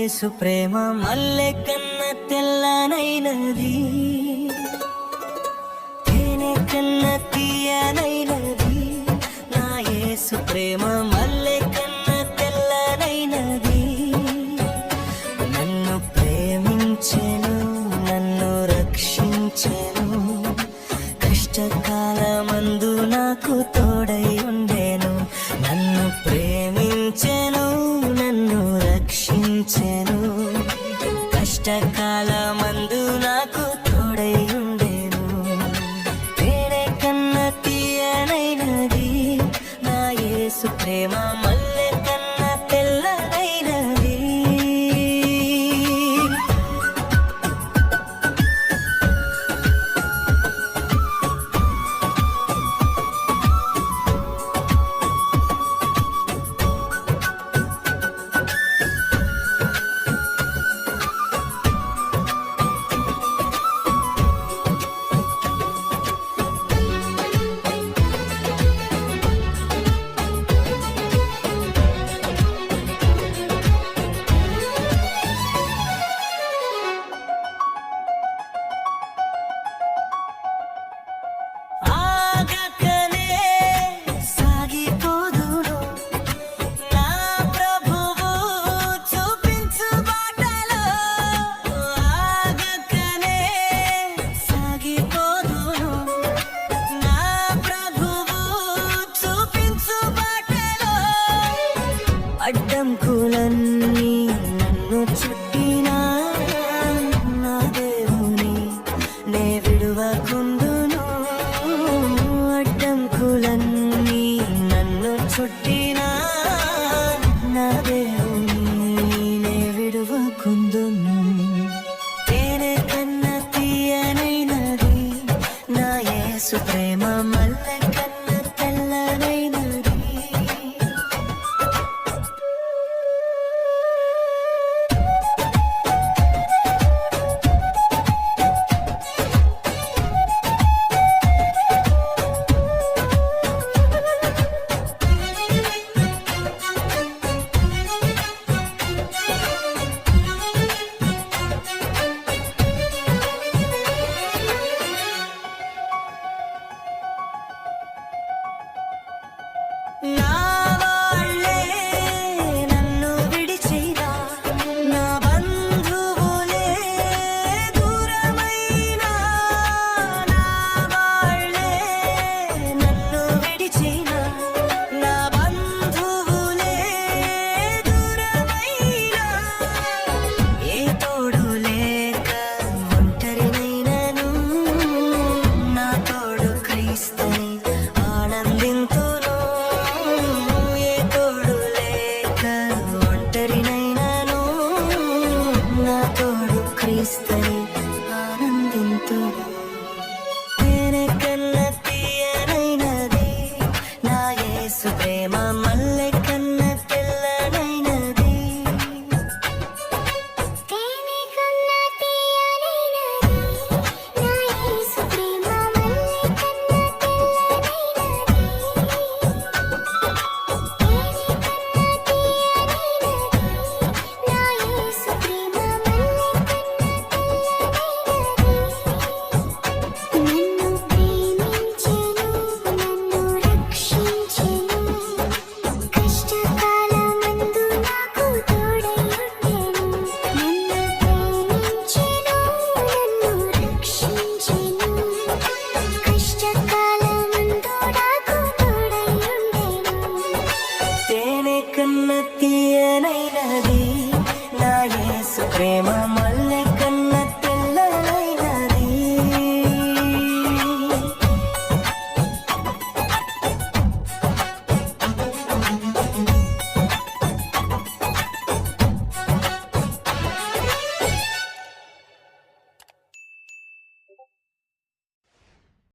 యేసు ప్రేమ మల్లె కన్న తెల్లనైనది, తేనె కన్న తీయనైనది. నా యేసు ప్రేమ మల్లె కన్న తెల్లనైనది. నన్ను ప్రేమించెను, నన్ను రక్షించెను, కష్టకాలమందు నాకు తోడై ఉండెను. నన్ను ప్రేమించెను, నన్ను రక్షించెను, కష్టకాలమందు నాకు తోడై ఉండెను. తేనె కన్న తీయనైనది, నా యేసు ప్రేమ మల్లె కన్న తెల్లనైనది. ఆగకనే సాగిపోదును నా ప్రభువు చూపించు బాటలో. ఆగకనే సాగిపోదును నా ప్రభువు చూపించు బాటలో. అడ్డంకులన్నీ నన్ను చుట్టినా నా దేవుని నే విడువకుందును. అడ్డంకులన్నీ నన్ను చుట్టినా నా దేవుని నే విడువకుందును. తేనె కన్న తీయనైనది, నా యేసు ప్రేమ మల్లె కన్న తెల్లనైనది. నా వాళ్ళే నన్ను విడిచినా, నా బంధువులే దూరమైనా. నా వాళ్ళే నన్ను విడిచినా, నా బంధువులే దూరమైనా. ఏ తోడు లేక ఒంటరినైనను, నా తోడు క్రీస్తుని ఆనందింతును. ఏ తోడు లేక ఒంటరినైనను, నా తోడు క్రీస్తుని ఆనందింతును. తేనె కన్న తీయనైనది, నా యేసు ప్రేమ మల్లె కన్న తెల్లనైనది. తేనె కన్న తీయనైనది, నా యేసు ప్రేమ మల్లె కన్న తెల్లనైనది. తేనె కన్న తీయనైనది, నా యేసు ప్రేమ మల్లె కన్న ప్రేమ మల్లె